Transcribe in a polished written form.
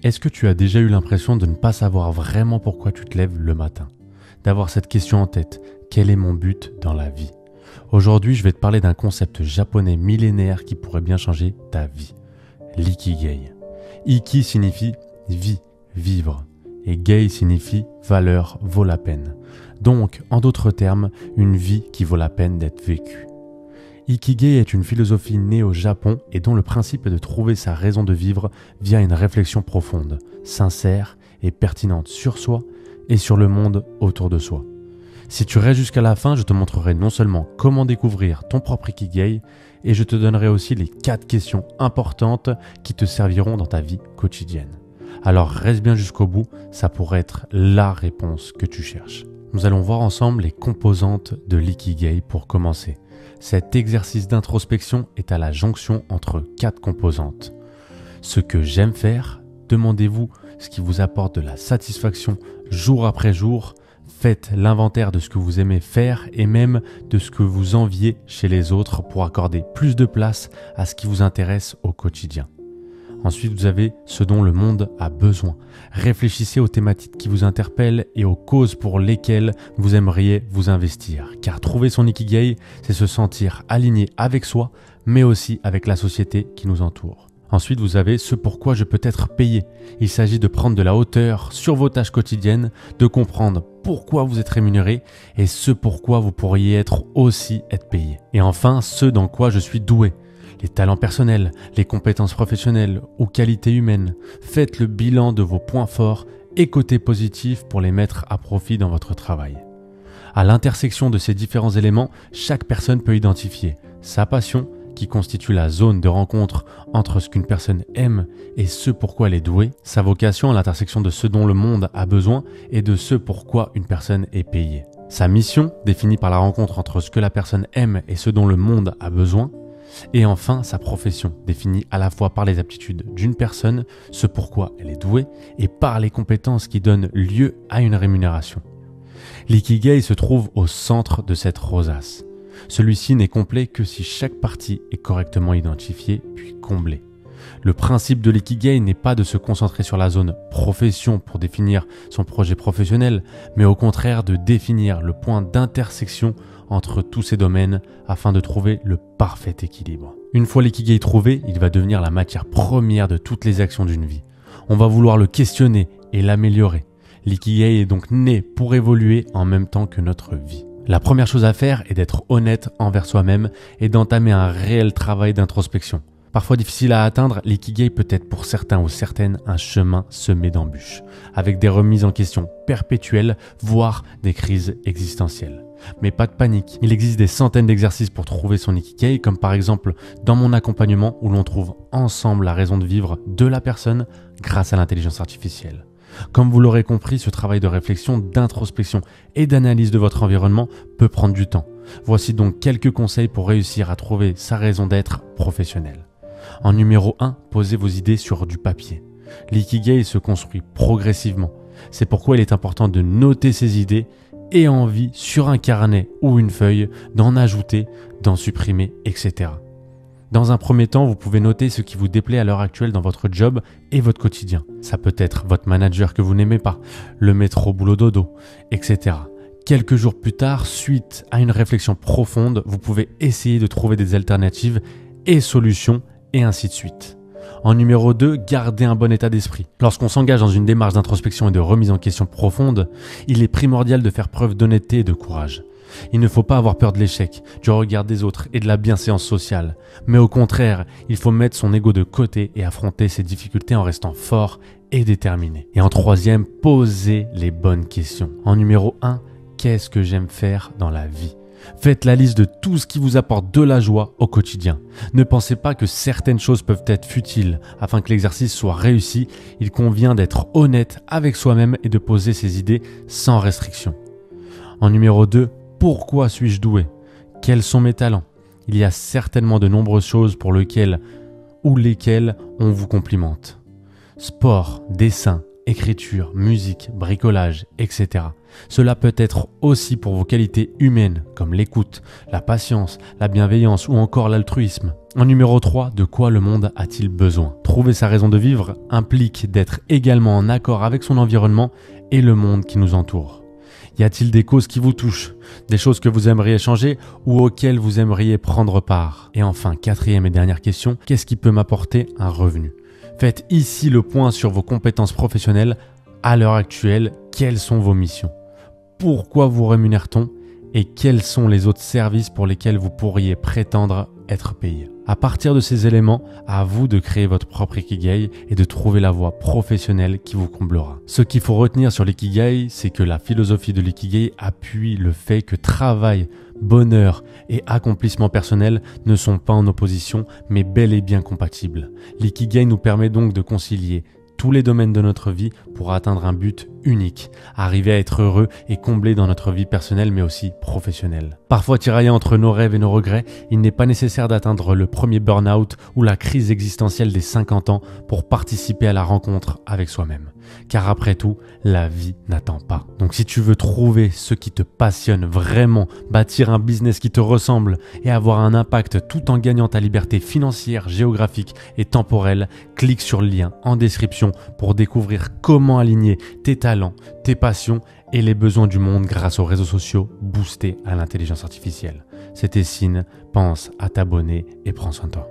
Est-ce que tu as déjà eu l'impression de ne pas savoir vraiment pourquoi tu te lèves le matin? D'avoir cette question en tête, quel est mon but dans la vie? Aujourd'hui, je vais te parler d'un concept japonais millénaire qui pourrait bien changer ta vie. L'ikigai. Iki signifie vie, vivre. Et gai signifie valeur, vaut la peine. Donc, en d'autres termes, une vie qui vaut la peine d'être vécue. Ikigai est une philosophie née au Japon et dont le principe est de trouver sa raison de vivre via une réflexion profonde, sincère et pertinente sur soi et sur le monde autour de soi. Si tu restes jusqu'à la fin, je te montrerai non seulement comment découvrir ton propre Ikigai, et je te donnerai aussi les 4 questions importantes qui te serviront dans ta vie quotidienne. Alors reste bien jusqu'au bout, ça pourrait être la réponse que tu cherches. Nous allons voir ensemble les composantes de l'Ikigai pour commencer. Cet exercice d'introspection est à la jonction entre 4 composantes. Ce que j'aime faire, demandez-vous ce qui vous apporte de la satisfaction jour après jour. Faites l'inventaire de ce que vous aimez faire et même de ce que vous enviez chez les autres pour accorder plus de place à ce qui vous intéresse au quotidien. Ensuite, vous avez ce dont le monde a besoin. Réfléchissez aux thématiques qui vous interpellent et aux causes pour lesquelles vous aimeriez vous investir. Car trouver son Ikigai, c'est se sentir aligné avec soi, mais aussi avec la société qui nous entoure. Ensuite, vous avez ce pourquoi je peux être payé. Il s'agit de prendre de la hauteur sur vos tâches quotidiennes, de comprendre pourquoi vous êtes rémunéré et ce pourquoi vous pourriez aussi être payé. Et enfin, ce dans quoi je suis doué. Les talents personnels, les compétences professionnelles ou qualités humaines. Faites le bilan de vos points forts et côtés positifs pour les mettre à profit dans votre travail. À l'intersection de ces différents éléments, chaque personne peut identifier sa passion, qui constitue la zone de rencontre entre ce qu'une personne aime et ce pourquoi elle est douée, sa vocation à l'intersection de ce dont le monde a besoin et de ce pourquoi une personne est payée. Sa mission, définie par la rencontre entre ce que la personne aime et ce dont le monde a besoin. Et enfin, sa profession, définie à la fois par les aptitudes d'une personne, ce pourquoi elle est douée, et par les compétences qui donnent lieu à une rémunération. L'ikigai se trouve au centre de cette rosace. Celui-ci n'est complet que si chaque partie est correctement identifiée puis comblée. Le principe de l'ikigai n'est pas de se concentrer sur la zone profession pour définir son projet professionnel, mais au contraire de définir le point d'intersection entre tous ces domaines afin de trouver le parfait équilibre. Une fois l'ikigai trouvé, il va devenir la matière première de toutes les actions d'une vie. On va vouloir le questionner et l'améliorer. L'ikigai est donc né pour évoluer en même temps que notre vie. La première chose à faire est d'être honnête envers soi-même et d'entamer un réel travail d'introspection. Parfois difficile à atteindre, l'ikigai peut être pour certains ou certaines un chemin semé d'embûches, avec des remises en question perpétuelles, voire des crises existentielles. Mais pas de panique, il existe des centaines d'exercices pour trouver son ikigai, comme par exemple dans mon accompagnement où l'on trouve ensemble la raison de vivre de la personne grâce à l'intelligence artificielle. Comme vous l'aurez compris, ce travail de réflexion, d'introspection et d'analyse de votre environnement peut prendre du temps. Voici donc quelques conseils pour réussir à trouver sa raison d'être professionnelle. En numéro 1, posez vos idées sur du papier. L'ikigai se construit progressivement. C'est pourquoi il est important de noter ses idées et envies sur un carnet ou une feuille, d'en ajouter, d'en supprimer, etc. Dans un premier temps, vous pouvez noter ce qui vous déplaît à l'heure actuelle dans votre job et votre quotidien. Ça peut être votre manager que vous n'aimez pas, le métro boulot dodo, etc. Quelques jours plus tard, suite à une réflexion profonde, vous pouvez essayer de trouver des alternatives et solutions et ainsi de suite. En numéro 2, gardez un bon état d'esprit. Lorsqu'on s'engage dans une démarche d'introspection et de remise en question profonde, il est primordial de faire preuve d'honnêteté et de courage. Il ne faut pas avoir peur de l'échec, du regard des autres et de la bienséance sociale. Mais au contraire, il faut mettre son ego de côté et affronter ses difficultés en restant fort et déterminé. Et en troisième, posez les bonnes questions. En numéro 1, qu'est-ce que j'aime faire dans la vie ? Faites la liste de tout ce qui vous apporte de la joie au quotidien. Ne pensez pas que certaines choses peuvent être futiles. Afin que l'exercice soit réussi, il convient d'être honnête avec soi-même et de poser ses idées sans restriction. En numéro 2, pourquoi suis-je doué? Quels sont mes talents? Il y a certainement de nombreuses choses pour lesquelles on vous complimente. Sport, dessin, écriture, musique, bricolage, etc. Cela peut être aussi pour vos qualités humaines comme l'écoute, la patience, la bienveillance ou encore l'altruisme. En numéro 3, de quoi le monde a-t-il besoin? Trouver sa raison de vivre implique d'être également en accord avec son environnement et le monde qui nous entoure. Y a-t-il des causes qui vous touchent, des choses que vous aimeriez changer ou auxquelles vous aimeriez prendre part? Et enfin, quatrième et dernière question, qu'est-ce qui peut m'apporter un revenu? Faites ici le point sur vos compétences professionnelles. À l'heure actuelle, quelles sont vos missions? Pourquoi vous rémunère-t-on? Et quels sont les autres services pour lesquels vous pourriez prétendre être payé? À partir de ces éléments, à vous de créer votre propre Ikigai et de trouver la voie professionnelle qui vous comblera. Ce qu'il faut retenir sur l'Ikigai, c'est que la philosophie de l'Ikigai appuie le fait que travail, bonheur et accomplissement personnel ne sont pas en opposition, mais bel et bien compatibles. L'Ikigai nous permet donc de concilier tous les domaines de notre vie pour atteindre un but unique, arriver à être heureux et comblé dans notre vie personnelle mais aussi professionnelle. Parfois tiraillé entre nos rêves et nos regrets, il n'est pas nécessaire d'atteindre le premier burn-out ou la crise existentielle des 50 ans pour participer à la rencontre avec soi-même. Car après tout, la vie n'attend pas. Donc si tu veux trouver ce qui te passionne vraiment, bâtir un business qui te ressemble et avoir un impact tout en gagnant ta liberté financière, géographique et temporelle, clique sur le lien en description pour découvrir comment aligner tes talents, tes passions et les besoins du monde grâce aux réseaux sociaux boostés à l'intelligence artificielle. C'était Sine, pense à t'abonner et prends soin de toi.